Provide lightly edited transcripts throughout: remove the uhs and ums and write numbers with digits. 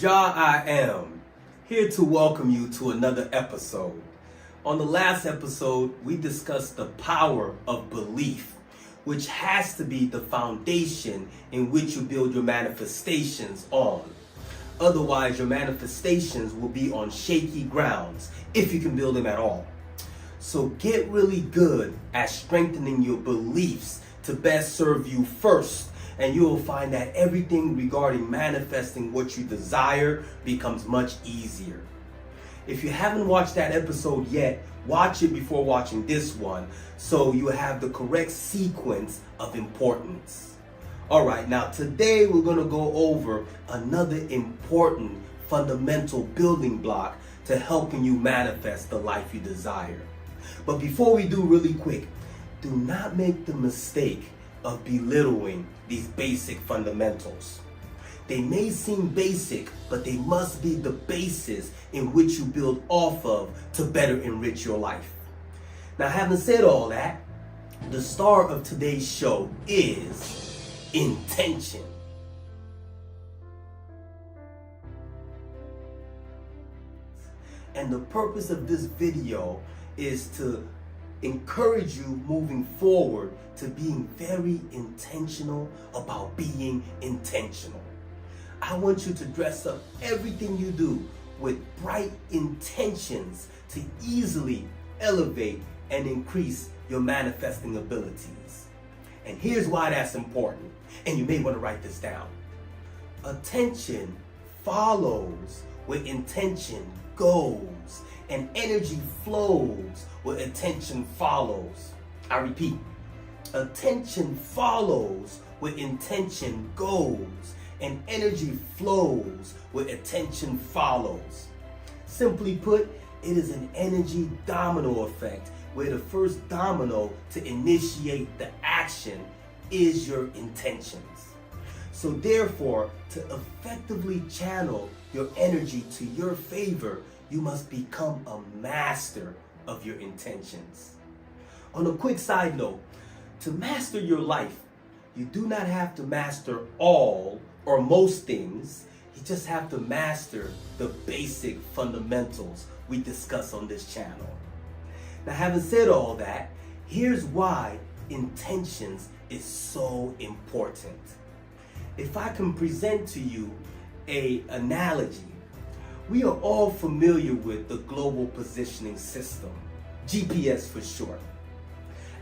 I am here to welcome you to another episode. On the last episode, we discussed the power of belief, which has to be the foundation in which you build your manifestations on. Otherwise, your manifestations will be on shaky grounds, if you can build them at all. So get really good at strengthening your beliefs to best serve you first, and you will find that everything regarding manifesting what you desire becomes much easier. If you haven't watched that episode yet, watch it before watching this one so you have the correct sequence of importance. Alright, now today we're going to go over another important fundamental building block to helping you manifest the life you desire. But before we do, really quick, do not make the mistake of belittling these basic fundamentals. They may seem basic, but they must be the basis in which you build off of to better enrich your life. Now, having said all that, the star of today's show is intention. And the purpose of this video is to encourage you moving forward to being very intentional about being intentional. I want you to dress up everything you do with bright intentions to easily elevate and increase your manifesting abilities. And here's why that's important, and you may want to write this down. Attention follows where intention goes, and energy flows where attention follows. I repeat, attention follows where intention goes, and energy flows where attention follows. Simply put, it is an energy domino effect where the first domino to initiate the action is your intentions. So therefore, to effectively channel your energy to your favor, you must become a master of your intentions. On a quick side note, to master your life, you do not have to master all or most things. You just have to master the basic fundamentals we discuss on this channel. Now, having said all that, here's why intentions is so important. If I can present to you an analogy, we are all familiar with the Global Positioning System, GPS for short.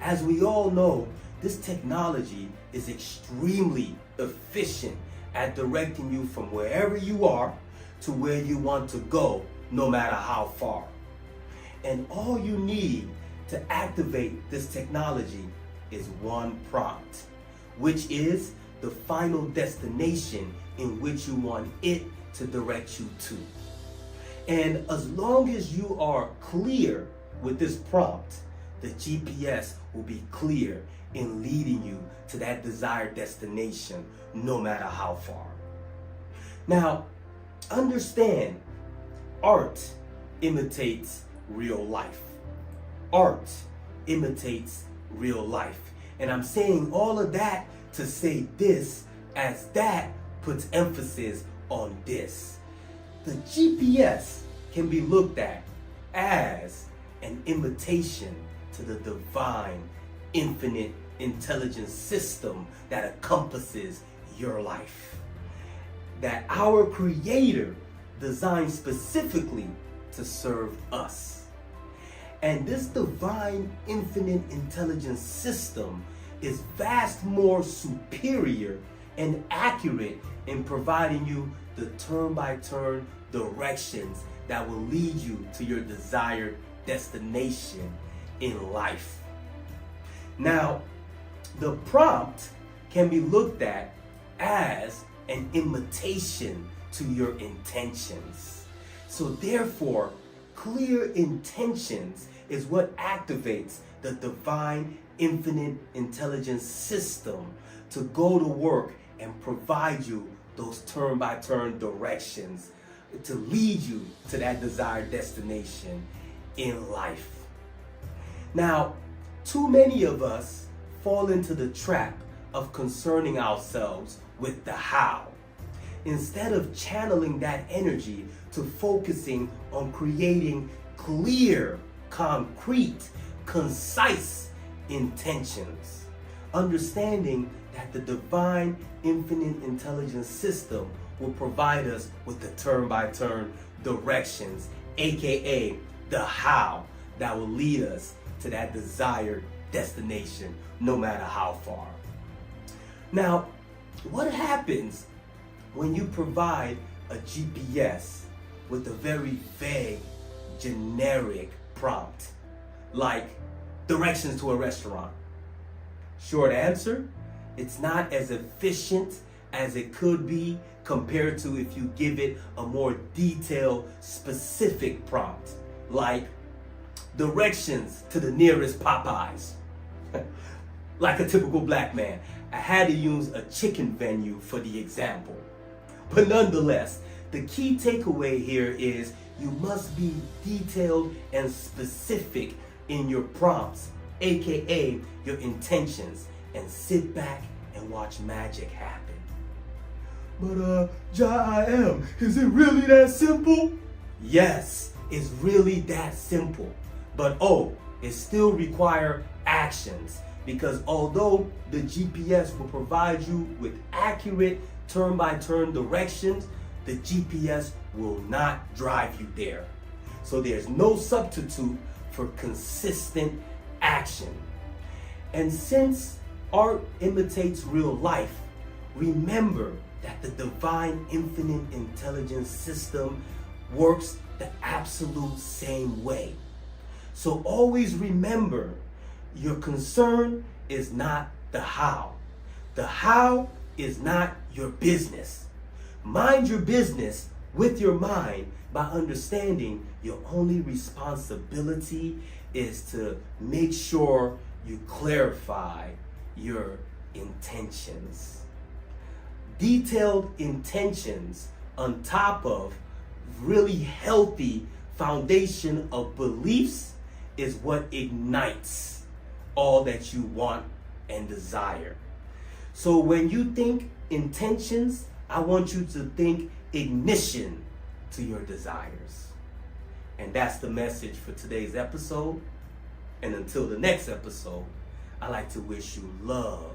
As we all know, this technology is extremely efficient at directing you from wherever you are to where you want to go, no matter how far. And all you need to activate this technology is one prompt, which is the final destination in which you want it to direct you to. And as long as you are clear with this prompt, the GPS will be clear in leading you to that desired destination, no matter how far. Now, understand, art imitates real life. Art imitates real life. And I'm saying all of that to say this, as that puts emphasis on this. The GPS can be looked at as an invitation to the divine, infinite intelligence system that encompasses your life, that our Creator designed specifically to serve us. And this divine, infinite intelligence system is vast more superior and accurate in providing you the turn-by-turn directions that will lead you to your desired destination in life. Now, the prompt can be looked at as an invitation to your intentions. So therefore, clear intentions is what activates the divine infinite intelligence system to go to work and provide you those turn-by-turn directions to lead you to that desired destination in life. Now, too many of us fall into the trap of concerning ourselves with the how. instead of channeling that energy to focusing on creating clear, concrete, concise intentions. Understanding that the divine infinite intelligence system will provide us with the turn-by-turn directions, aka the how, that will lead us to that desired destination, no matter how far. Now, what happens when you provide a GPS with a very vague, generic prompt, like directions to a restaurant? Short answer, it's not as efficient as it could be compared to if you give it a more detailed, specific prompt, like directions to the nearest Popeyes. Like a typical black man, I had to use a chicken venue for the example. But nonetheless, the key takeaway here is you must be detailed and specific in your prompts, aka your intentions, and sit back and watch magic happen. But J-I-M, is it really that simple? Yes, it's really that simple. But it still requires actions, because although the GPS will provide you with accurate turn-by-turn directions, the GPS will not drive you there. So there's no substitute for consistent action. And since art imitates real life, remember that the divine infinite intelligence system works the absolute same way. So always remember, your concern is not the how. The how is not your business. Mind your business with your mind by understanding your only responsibility is to make sure you clarify your intentions. Detailed intentions on top of really healthy foundation of beliefs is what ignites all that you want and desire. So when you think intentions, I want you to think ignition to your desires. And that's the message for today's episode. And until the next episode, I like to wish you love,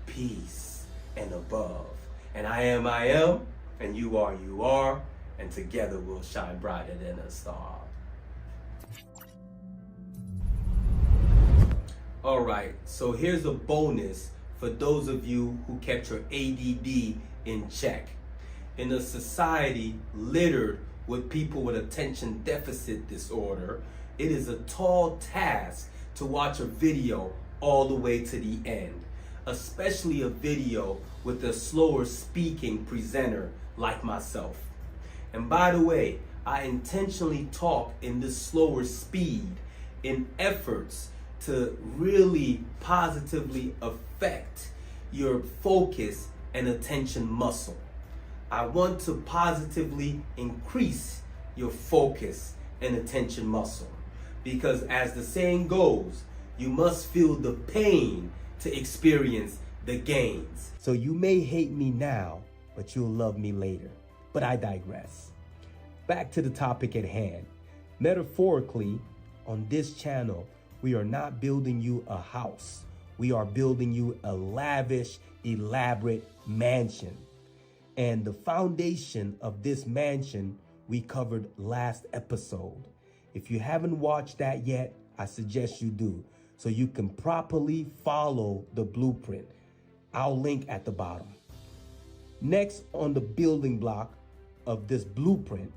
peace, and above. And I am, and you are, and together we'll shine brighter than a star. All right, so here's a bonus for those of you who kept your ADD in check. In a society littered with people with attention deficit disorder, it is a tall task to watch a video all the way to the end, especially a video with a slower speaking presenter like myself. And by the way, I intentionally talk in this slower speed in efforts to really positively affect your focus and attention muscle. I want to positively increase your focus and attention muscle, because as the saying goes, you must feel the pain to experience the gains. So you may hate me now, but you'll love me later. But I digress. Back to the topic at hand. Metaphorically, on this channel, we are not building you a house. We are building you a lavish, elaborate mansion. And the foundation of this mansion we covered last episode. If you haven't watched that yet, I suggest you do, so you can properly follow the blueprint. I'll link at the bottom. Next on the building block of this blueprint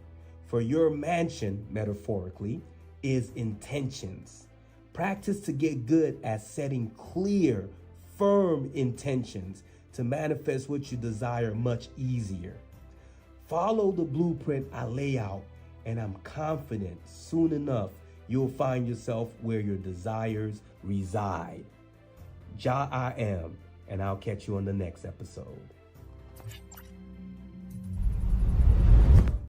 for your mansion, metaphorically, is intentions. Practice to get good at setting clear, firm intentions to manifest what you desire much easier. Follow the blueprint I lay out, and I'm confident soon enough you'll find yourself where your desires reside. I am, and I'll catch you on the next episode.